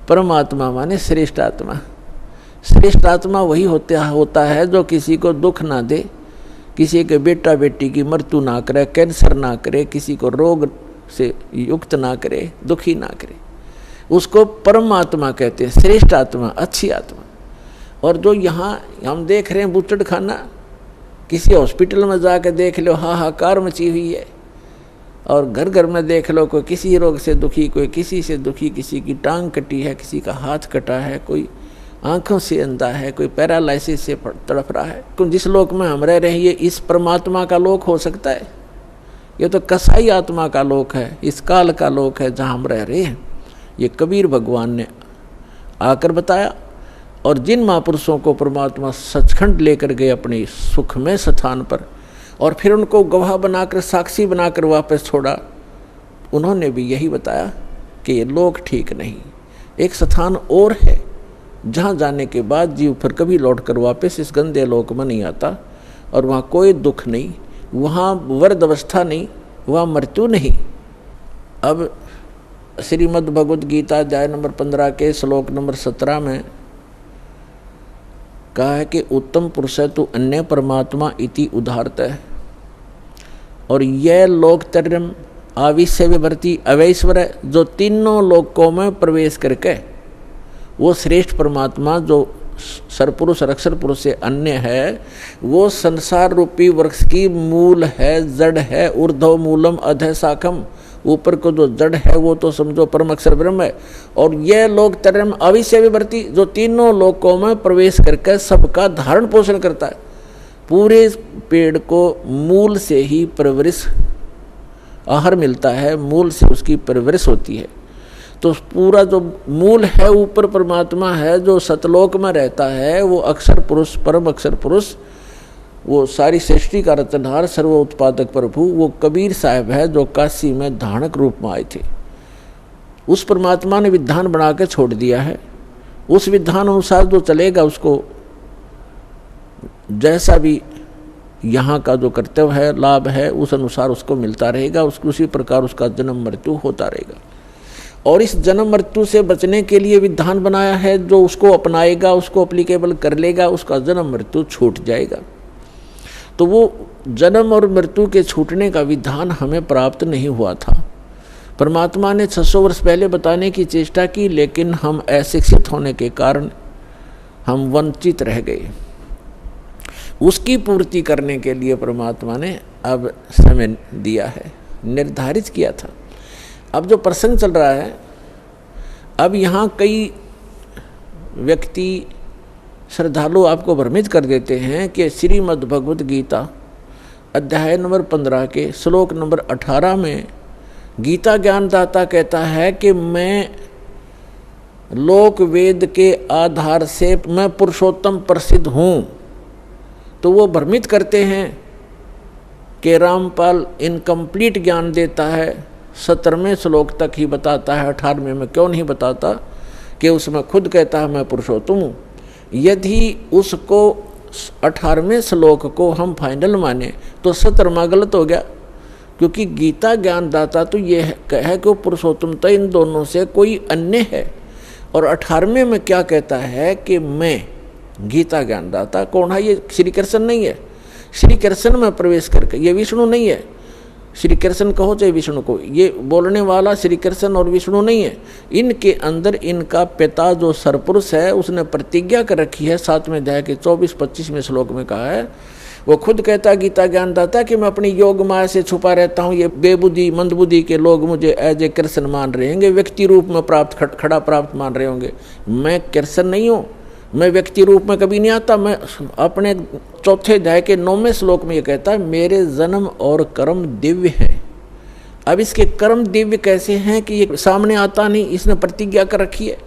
परमात्मा माने श्रेष्ठ आत्मा। श्रेष्ठ आत्मा वही होता है जो किसी को दुख ना दे, किसी के बेटा बेटी की मृत्यु ना करे, कैंसर ना करे, किसी को रोग से युक्त ना करे, दुखी ना करे, उसको परमात्मा कहते हैं, श्रेष्ठ आत्मा, अच्छी आत्मा। और जो यहाँ हम देख रहे हैं बूचड़ खाना, किसी हॉस्पिटल में जाकर देख लो हाहाकार मची हुई है, और घर घर में देख लो कोई किसी रोग से दुखी, कोई किसी से दुखी, किसी की टांग कटी है, किसी का हाथ कटा है, कोई आंखों से अंधा है, कोई पैरालाइसिस से तड़प रहा है। तो जिस लोक में हम रह रहे हैं ये इस परमात्मा का लोक हो सकता है? ये तो कसाई आत्मा का लोक है, इस काल का लोक है जहाँ हम रह रहे हैं। ये कबीर भगवान ने आकर बताया। और जिन महापुरुषों को परमात्मा सचखंड लेकर गए अपने सुखमय स्थान पर, और फिर उनको गवाह बनाकर, साक्षी बनाकर वापस छोड़ा, उन्होंने भी यही बताया कि ये लोक ठीक नहीं, एक स्थान और है जहाँ जाने के बाद जीव फिर कभी लौटकर वापस इस गंदे लोक में नहीं आता, और वहाँ कोई दुख नहीं, वहाँ वर्द अवस्था नहीं, वहाँ मृत्यु नहीं। अब श्रीमद् भगवद गीता अध्याय नंबर 15 के श्लोक नंबर 17 में कहा है कि उत्तम पुरुष है तो अन्य परमात्मा इति उदाहरत है। और यह लोकतर्यम आविश्य विवर्ती अवैश्वर है, जो तीनों लोकों में प्रवेश करके वो श्रेष्ठ परमात्मा जो सरपुरुष और अक्षर पुरुष से अन्य है, वो संसार रूपी वृक्ष की मूल है, जड़ है, ऊर्ध्व मूलम अधः शाखम, ऊपर को जो जड़ है वो तो समझो परम अक्षर ब्रह्म है। और यह लोक तरम अविश्य विवर्ती, जो तीनों लोकों में प्रवेश करके सबका धारण पोषण करता है। पूरे पेड़ को मूल से ही परवरिश आहार मिलता है, मूल से उसकी परवरिश होती है। तो पूरा जो मूल है ऊपर परमात्मा है, जो सतलोक में रहता है, वो अक्षर पुरुष, परम अक्षर पुरुष, वो सारी सृष्टि का रचनहार, सर्व उत्पादक प्रभु, वो कबीर साहब है जो काशी में धानक रूप में आए थे। उस परमात्मा ने विधान बना के छोड़ दिया है। उस विधान अनुसार जो चलेगा उसको जैसा भी यहाँ का जो कर्तव्य है, लाभ है, उस अनुसार उसको मिलता रहेगा, उसको उसी प्रकार उसका जन्म मृत्यु होता रहेगा। और इस जन्म मृत्यु से बचने के लिए विधान बनाया है, जो उसको अपनाएगा, उसको अप्लीकेबल कर लेगा, उसका जन्म मृत्यु छूट जाएगा। तो वो जन्म और मृत्यु के छूटने का विधान हमें प्राप्त नहीं हुआ था। परमात्मा ने 600 वर्ष पहले बताने की चेष्टा की, लेकिन हम अशिक्षित होने के कारण हम वंचित रह गए। उसकी पूर्ति करने के लिए परमात्मा ने अब समय दिया है, निर्धारित किया था। अब जो प्रसंग चल रहा है, अब यहाँ कई व्यक्ति श्रद्धालु आपको भ्रमित कर देते हैं कि श्रीमद् भगवद गीता अध्याय नंबर 15 के श्लोक नंबर 18 में गीता ज्ञानदाता कहता है कि मैं लोक वेद के आधार से मैं पुरुषोत्तम प्रसिद्ध हूँ। तो वो भ्रमित करते हैं कि रामपाल इनकम्प्लीट ज्ञान देता है, 17वें श्लोक तक ही बताता है, 18वें में क्यों नहीं बताता कि उसमें खुद कहता है मैं पुरुषोत्तम हूँ। यदि उसको 18वें श्लोक को हम फाइनल माने तो 17वां गलत हो गया, क्योंकि गीता ज्ञानदाता तो ये कहे कि वो पुरुषोत्तमता इन दोनों से कोई अन्य है। और 18वें में क्या कहता है कि मैं गीता ज्ञानदाता कौन है? ये श्री कृष्ण नहीं है। श्री कृष्ण में प्रवेश करके, ये विष्णु नहीं है। श्री कृष्ण कहो चाहे विष्णु को, ये बोलने वाला श्री कृष्ण और विष्णु नहीं है। इनके अंदर इनका पिता जो सरपुरुष है उसने प्रतिज्ञा कर रखी है। 7वें अध्याय के 24-25वें श्लोक में कहा है, वो खुद कहता है गीता ज्ञानदाता कि मैं अपनी योग माया से छुपा रहता हूँ। ये बेबुद्धि मंदबुद्धि के लोग मुझे एज ए कृष्ण मान रहे होंगे, व्यक्ति रूप में प्राप्त खड़ा प्राप्त मान रहे होंगे। मैं कृष्ण नहीं हूँ, मैं व्यक्ति रूप में कभी नहीं आता। मैं अपने 4थे अध्याय के 9वें श्लोक में ये कहता है मेरे जन्म और कर्म दिव्य हैं। अब इसके कर्म दिव्य कैसे हैं कि ये सामने आता नहीं, इसने प्रतिज्ञा कर रखी है।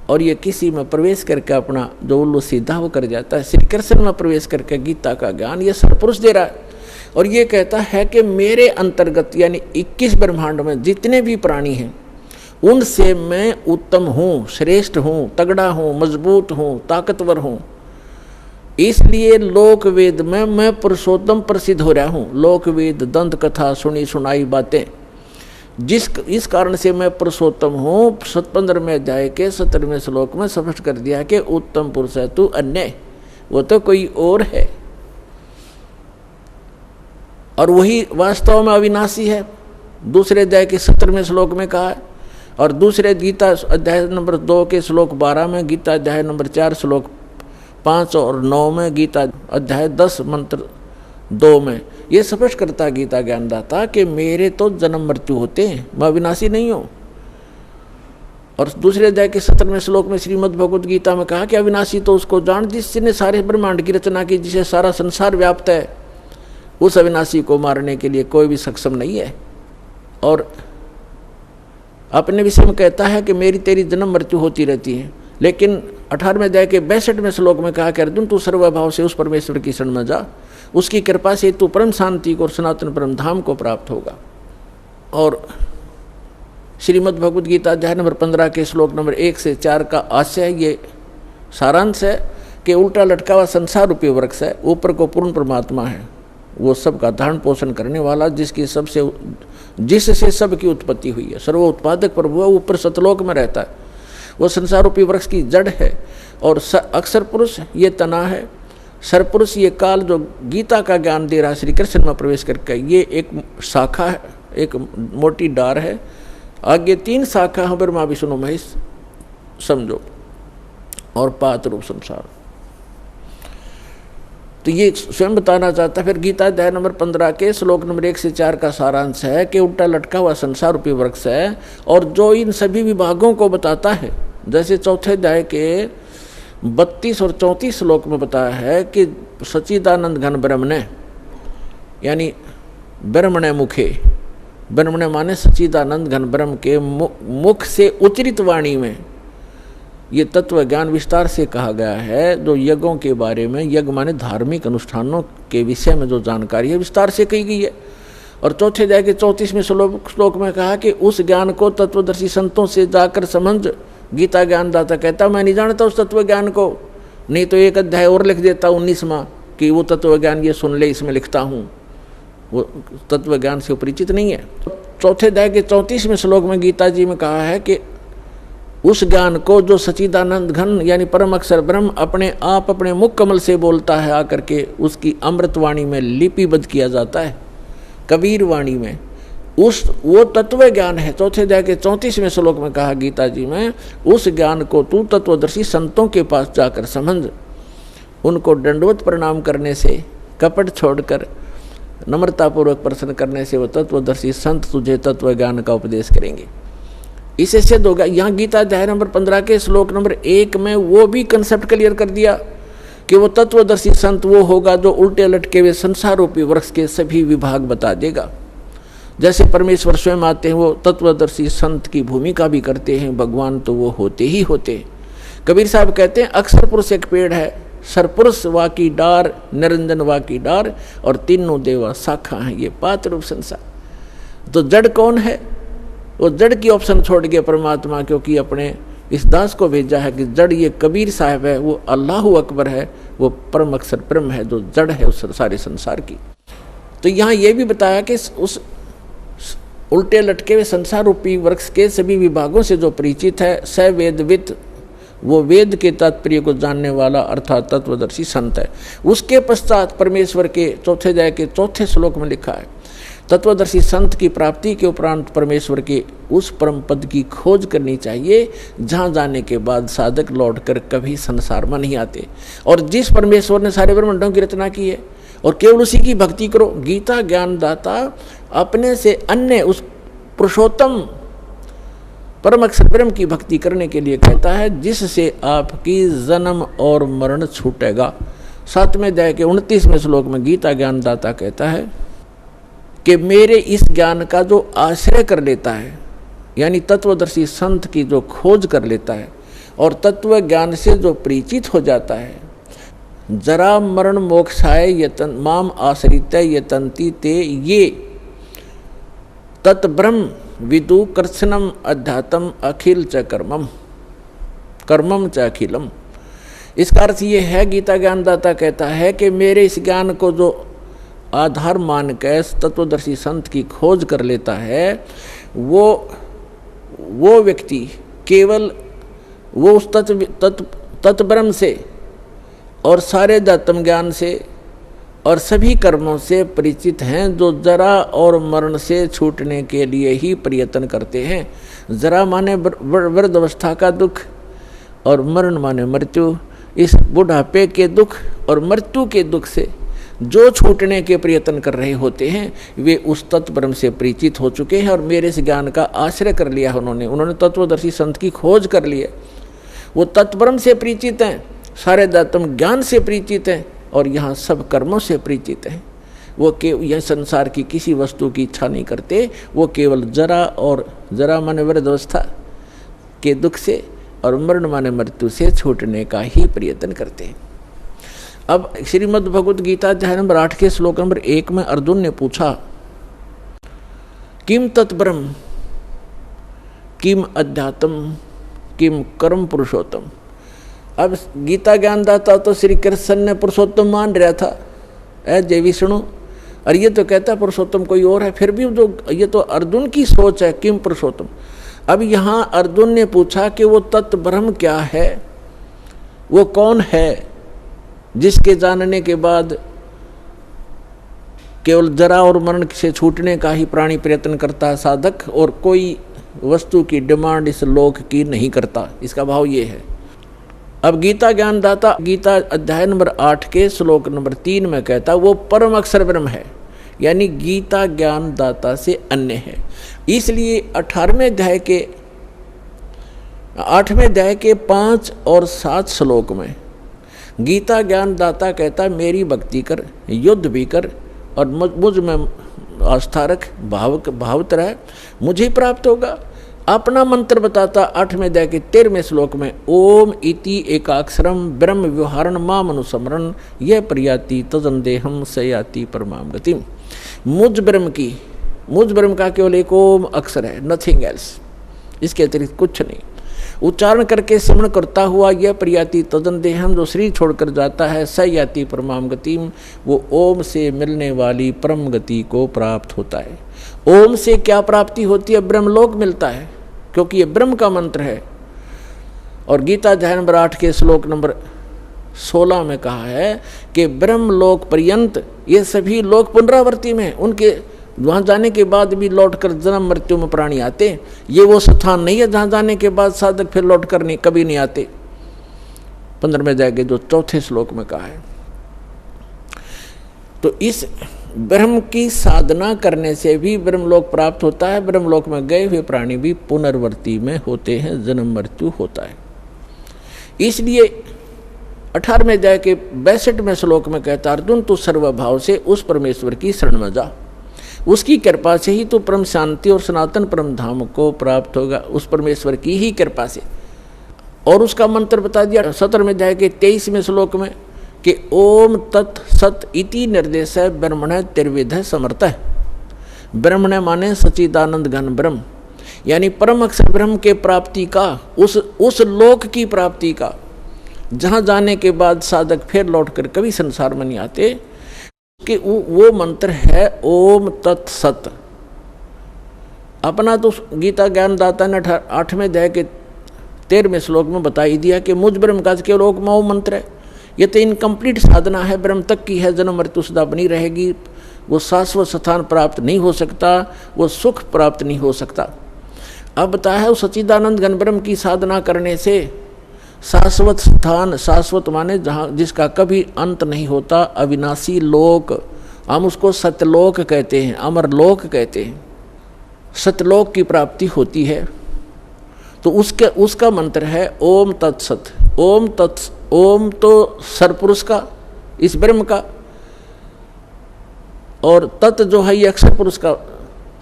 और ये किसी में प्रवेश करके अपना जो उल्लू सीधा वो कर जाता है। श्री कृष्ण में प्रवेश करके गीता का ज्ञान ये सरपुरुष दे रहा है। और ये कहता है कि मेरे अंतर्गत यानी 21 ब्रह्मांड में जितने भी प्राणी हैं उनसे मैं उत्तम हूँ, श्रेष्ठ हूँ, तगड़ा हूँ, मजबूत हूँ, ताकतवर हूँ। इसलिए लोक वेद में मैं पुरुषोत्तम प्रसिद्ध हो रहा हूँ। लोक वेद दंत कथा सुनी सुनाई बातें इस कारण से मैं पुरुषोत्तम हूँ। 15वें अध्याय के 17वें श्लोक में स्पष्ट कर दिया कि उत्तम पुरुष है तू अन्य, वो तो कोई और है, और वही वास्तव में अविनाशी है। दूसरे अध्याय के 17वें श्लोक में कहा है, और दूसरे गीता अध्याय नंबर 2 के श्लोक 12 में, गीता अध्याय नंबर 4 श्लोक 5 और 9 में, गीता अध्याय 10 मंत्र 2 में ये स्पष्ट करता गीता ज्ञानदाता कि मेरे तो जन्म मृत्यु होते हैं, मैं अविनाशी नहीं हूँ। और दूसरे अध्याय के 17वें श्लोक में श्रीमद् भगवद गीता में कहा कि अविनाशी तो उसको जान जिसने सारे ब्रह्मांड की रचना की, जिसे सारा संसार व्याप्त है। उस अविनाशी को मारने के लिए कोई भी सक्षम नहीं है। और अपने विषय में कहता है कि मेरी तेरी जन्म मृत्यु होती रहती है, लेकिन 18वें अध्याय के 62वें श्लोक में कहा कि अर्जुन तू सर्वभाव से उस परमेश्वर की शरण में जा, उसकी कृपा से तू परम शांति को और सनातन परम धाम को प्राप्त होगा। और श्रीमद् भगवद गीता अध्याय नंबर 15 के श्लोक नंबर 1 से 4 का आशय ये सारांश है कि उल्टा लटका हुआ संसार रूपी वृक्ष है, ऊपर को पूर्ण परमात्मा है, वो सबका धारण पोषण करने वाला, जिससे सबकी उत्पत्ति हुई है, सर्व उत्पादक प्रभु है, ऊपर सतलोक में रहता है, वो संसार रूपी वृक्ष की जड़ है। और अक्षर पुरुष ये तना है, सरपुरुष ये काल जो गीता का ज्ञान दे रहा श्री कृष्ण में प्रवेश करके, ये एक शाखा है, एक मोटी डार है, आगे 3 शाखा है, ब्रह्मा विष्णु महेश समझो, और पात रूप संसार। तो ये स्वयं बताना चाहता है। फिर गीता अध्याय नंबर 15 के श्लोक नंबर 1 से 4 का सारांश है कि उल्टा लटका हुआ संसार रूपी वृक्ष है, और जो इन सभी विभागों को बताता है, जैसे चौथे अध्याय के 32 और 34 श्लोक में बताया है कि सच्चिदानंद घन ब्रह्मणे, यानी ब्रह्मणे मुखे, ब्रह्मणे माने सच्चिदानंद घन ब्रह्म के मुख से उच्चरित वाणी में ये तत्व ज्ञान विस्तार से कहा गया है। जो यज्ञों के बारे में, यज्ञ माने धार्मिक अनुष्ठानों के विषय में जो जानकारी है विस्तार से कही गई है। और चौथे अध्याय के 34वें श्लोक में कहा कि उस ज्ञान को तत्वदर्शी संतों से जाकर समझ। गीता ज्ञानदाता कहता मैं नहीं जानता उस तत्व ज्ञान को, नहीं तो एक अध्याय और लिख देता 19वां कि वो तत्व ज्ञान ये सुन ले, इसमें लिखता हूँ, वो तत्व ज्ञान से परिचित नहीं है। चौथे अध्याय के 34वें श्लोक में गीता जी में कहा है कि उस ज्ञान को जो सच्चिदानंद घन यानी परम अक्षर ब्रह्म अपने आप अपने मुख कमल से बोलता है, आकर के उसकी अमृतवाणी में लिपिबद्ध किया जाता है, कबीर वाणी में, वो तत्व ज्ञान है। चौथे अध्याय के 34वें श्लोक में कहा गीता जी में, उस ज्ञान को तू तत्वदर्शी संतों के पास जाकर समझ, उनको दंडवत प्रणाम करने से, कपट छोड़कर नम्रतापूर्वक प्रश्न करने से वो तत्वदर्शी संत तुझे तत्व ज्ञान का उपदेश करेंगे। इसे सिद्ध होगा। यहाँ गीता अध्याय नंबर 15 के श्लोक नंबर 1 में वो भी कंसेप्ट क्लियर कर दिया कि वो तत्वदर्शी संत वो होगा जो उल्टे लटके हुए संसार रूपी वृक्ष के सभी विभाग बता देगा। जैसे परमेश्वर स्वयं आते हैं, वो तत्वदर्शी संत की भूमिका भी करते हैं, भगवान तो वो होते ही होते हैं। कबीर साहब कहते हैं अक्षर पुरुष एक पेड़ है, सरपुरुष वा की डार, निरंजन वा की डार, और तीनों देवा शाखा हैं, ये पात रूप संसार। तो जड़ कौन है? वो जड़ की ऑप्शन छोड़ गया परमात्मा, क्योंकि अपने इस दास को भेजा है कि जड़ ये कबीर साहब है, वो अल्लाह अकबर है, वो परम अक्षर ब्रह्म है जो जड़ है उस सारे संसार की। तो यहाँ ये भी बताया कि उस उल्टे लटके हुए संसार रूपी वृक्ष के सभी विभागों से जो परिचित है, स वेदविद, वो वेद के तात्पर्य को जानने वाला अर्थात तत्वदर्शी संत है। उसके पश्चात परमेश्वर के चौथे अध्याय के 4 श्लोक में लिखा है, तत्वदर्शी संत की प्राप्ति के उपरांत परमेश्वर के उस परम पद की खोज करनी चाहिए जहाँ जाने के बाद साधक लौटकर कभी संसार में नहीं आते, और जिस परमेश्वर ने सारे ब्रह्मांडों की रचना की है, और केवल उसी की भक्ति करो। गीता ज्ञानदाता अपने से अन्य उस पुरुषोत्तम परम अक्षर ब्रह्म की भक्ति करने के लिए कहता है, जिससे आपकी जन्म और मरण छूटेगा। 7वें अध्याय के 29वें श्लोक में गीता ज्ञानदाता कहता है कि मेरे इस ज्ञान का जो आश्रय कर लेता है, यानी तत्वदर्शी संत की जो खोज कर लेता है और तत्व ज्ञान से जो परिचित हो जाता है, जरा मरण मोक्षाय यतन माम आश्रित यतंती ते ये तत्ब्रह्म विदु कृष्णम अध्यात्म अखिल च कर्मम कर्मम च अखिलम। इसका अर्थ ये है, गीता ज्ञानदाता कहता है कि मेरे इस ज्ञान को जो आधार मान के तत्वदर्शी संत की खोज कर लेता है, वो व्यक्ति केवल वो उस तत्व ब्रह्म से और सारे आत्म ज्ञान से और सभी कर्मों से परिचित हैं जो जरा और मरण से छूटने के लिए ही प्रयत्न करते हैं। जरा माने वृद्ध अवस्था का दुख और मरण माने मृत्यु। इस बुढ़ापे के दुख और मृत्यु के दुख से जो छूटने के प्रयत्न कर रहे होते हैं वे उस तत्व ब्रह्म से परिचित हो चुके हैं और मेरे इस ज्ञान का आश्रय कर लिया उन्होंने तत्वदर्शी संत की खोज कर ली है। वो तत्व ब्रह्म से परिचित हैं, सारे आत्म ज्ञान से परिचित हैं और यहाँ सब कर्मों से परिचित हैं। वो यह संसार की किसी वस्तु की इच्छा नहीं करते, वो केवल जरा माने वृद्ध अवस्था के दुख से और मरण माने मृत्यु से छूटने का ही प्रयत्न करते हैं। अब श्रीमद् भगवद गीता अध्याय नंबर 8 के श्लोक नंबर 1 में अर्जुन ने पूछा, किम तत्ब्रह्म किम अध्यात्म किम कर्म पुरुषोत्तम। अब गीता ज्ञानदाता तो श्री कृष्ण ने पुरुषोत्तम मान रहा था, जय विष्णु, और ये तो कहता पुरुषोत्तम कोई और है। फिर भी जो ये तो अर्जुन की सोच है, किम पुरुषोत्तम। अब यहाँ अर्जुन ने पूछा कि वो तत्व ब्रह्म क्या है, वो कौन है जिसके जानने के बाद केवल जरा और मरण से छूटने का ही प्राणी प्रयत्न करता है साधक, और कोई वस्तु की डिमांड इस लोक की नहीं करता। इसका भाव ये है। अब गीता ज्ञानदाता गीता अध्याय नंबर 8 के श्लोक नंबर 3 में कहता वो परम अक्षर ब्रह्म है, यानी गीता ज्ञानदाता से अन्य है। इसलिए 8वें अध्याय के 5 और 7 श्लोक में गीता ज्ञानदाता कहता मेरी भक्ति कर, युद्ध भी कर और मुझ में आस्था रख, भावत रह, मुझे प्राप्त होगा। अपना मंत्र बताता 8वें अध्याय के 13वें श्लोक में, ओम इति एकाक्षरम ब्रह्म व्यवहारण माम अनुस्मरण यह प्रयाति तजंदेहम सयाति परमाम गतिम। मुझ ब्रह्म का केवल एक ओम अक्षर है, नथिंग एल्स, इसके अतिरिक्त कुछ नहीं। उच्चारण करके स्मरण करता हुआ यह प्रयाति तजंदेहम, जो शरीर छोड़कर जाता है, सयाति परमाम गतिम, वो ओम से मिलने वाली परम गति को प्राप्त होता है। ओम से क्या प्राप्ति होती है? ब्रह्मलोक मिलता है, क्योंकि ये ब्रह्म का मंत्र है। और गीता अध्याय नंबर 8 के श्लोक नंबर 16 में कहा है कि ब्रह्मलोक पर्यंत ये सभी लोक पुनरावर्ती में, उनके वहाँ जाने के बाद भी लौटकर जन्म मृत्यु में प्राणी आते। ये वो स्थान नहीं है जहाँ जाने के बाद साधक फिर लौटकर कभी नहीं आते। 15वें अध्याय के जो 4थे श्लोक में कहा है। तो इस ब्रह्म की साधना करने से भी ब्रह्मलोक प्राप्त होता है। ब्रह्मलोक में गए हुए प्राणी भी पुनर्वर्ती में होते हैं, जन्म मृत्यु होता है। इसलिए 18वें अध्याय के 62वें श्लोक में कहता अर्जुन तू सर्वभाव से उस परमेश्वर की शरण में जा, उसकी कृपा से ही तू परम शांति और सनातन परम धाम को प्राप्त होगा, उस परमेश्वर की ही कृपा से। और उसका मंत्र बता दिया 17वें अध्याय के 23वें श्लोक में कि ओम तत् सत इति निर्देश है ब्रह्मण त्रिविध समर्थ है। ब्रह्मण माने सच्चिदानंद घन ब्रह्म, यानी परम अक्षर ब्रह्म के प्राप्ति का, उस लोक की प्राप्ति का, जहाँ जाने के बाद साधक फिर लौटकर कभी संसार में नहीं आते, कि वो मंत्र है ओम तत् सत। अपना तो गीता ज्ञानदाता ने 8वें अध्याय के 13वें श्लोक में बता ही दिया कि मुझ ब्रह्म का केवल ओम वो मंत्र है। ये तो इनकम्प्लीट साधना है, ब्रह्म तक की है, जन्म मृत्यु सदा बनी रहेगी, वो शाश्वत स्थान प्राप्त नहीं हो सकता, वो सुख प्राप्त नहीं हो सकता। अब बताया है उस सच्चिदानंद घन ब्रह्म की साधना करने से शाश्वत स्थान, शाश्वत माने जहाँ जिसका कभी अंत नहीं होता, अविनाशी लोक, हम उसको सत्यलोक कहते हैं, अमरलोक कहते हैं, सत्यलोक की प्राप्ति होती है। तो उसका मंत्र है ओम तत्सत। ओम तो सरपुरुष का, इस ब्रह्म का, और तत् जो है ये अक्षर पुरुष का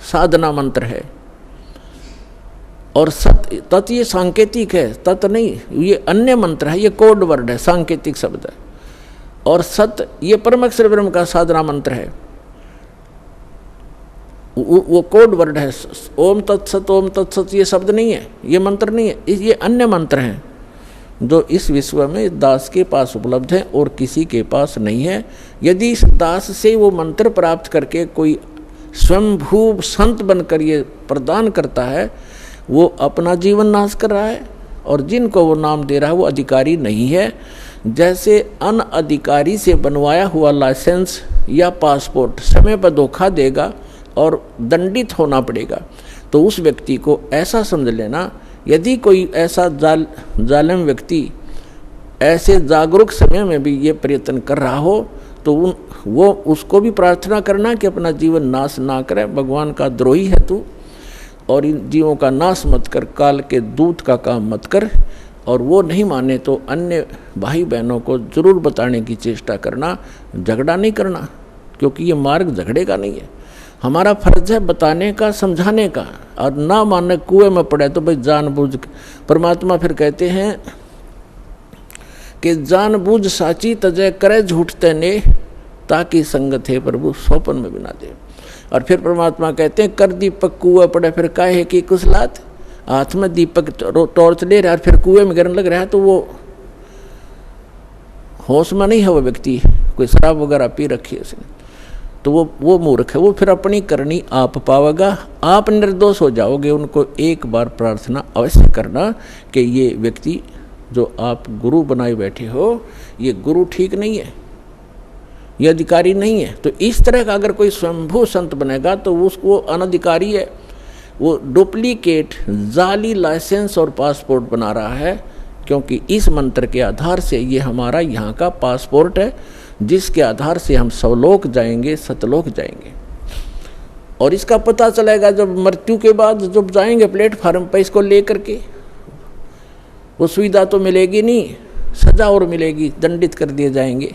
साधना मंत्र है। और सत तत् ये सांकेतिक है, तत् नहीं, ये अन्य मंत्र है, ये कोड वर्ड है, सांकेतिक शब्द है। और सत ये परम अक्षर ब्रह्म का साधना मंत्र है, वो कोड वर्ड है। ओम तत्सत ये शब्द नहीं है, ये मंत्र नहीं है, ये अन्य मंत्र हैं जो इस विश्व में दास के पास उपलब्ध है और किसी के पास नहीं है। यदि इस दास से वो मंत्र प्राप्त करके कोई स्वयंभू संत बनकर ये प्रदान करता है, वो अपना जीवन नाश कर रहा है, और जिनको वो नाम दे रहा है वो अधिकारी नहीं है। जैसे अनअधिकारी से बनवाया हुआ लाइसेंस या पासपोर्ट समय पर धोखा देगा और दंडित होना पड़ेगा, तो उस व्यक्ति को ऐसा समझ लेना, यदि कोई ऐसा जालिम व्यक्ति ऐसे जागरूक समय में भी ये प्रयत्न कर रहा हो, तो वो उसको भी प्रार्थना करना कि अपना जीवन नाश ना करे, भगवान का द्रोही है तू, और इन जीवों का नाश मत कर, काल के दूत का काम मत कर। और वो नहीं माने तो अन्य भाई बहनों को जरूर बताने की चेष्टा करना, झगड़ा नहीं करना, क्योंकि ये मार्ग झगड़े का नहीं है। हमारा फर्ज है बताने का, समझाने का, और ना माने कुएं में पड़े तो भाई जानबूझ। परमात्मा फिर कहते हैं कि जानबूझ साची तजय करे झूठते ने, ताकि संगत है प्रभु सोपन में बिना दे। और फिर परमात्मा कहते हैं कर दीपक कुएं पड़े फिर काहे की कुशलात, हाथ में दीपक टॉर्च ले रहा है फिर कुएं में गिरने लग रहा है, तो वो होश में नहीं है वो व्यक्ति, कोई शराब वगैरह पी रखी है उसने, तो वो मूर्ख है, वो फिर अपनी करनी आप पावेगा, आप निर्दोष हो जाओगे। उनको एक बार प्रार्थना अवश्य करना कि ये व्यक्ति जो आप गुरु बनाए बैठे हो, ये गुरु ठीक नहीं है, ये अधिकारी नहीं है। तो इस तरह का अगर कोई स्वयंभू संत बनेगा तो उसको अनधिकारी है, वो डुप्लीकेट जाली लाइसेंस और पासपोर्ट बना रहा है, क्योंकि इस मंत्र के आधार से ये हमारा यहाँ का पासपोर्ट है, जिसके आधार से हम सवलोक जाएंगे, सतलोक जाएंगे। और इसका पता चलेगा जब मृत्यु के बाद जब जाएंगे प्लेटफार्म पर इसको लेकर के, वो सुविधा तो मिलेगी नहीं, सजा और मिलेगी, दंडित कर दिए जाएंगे।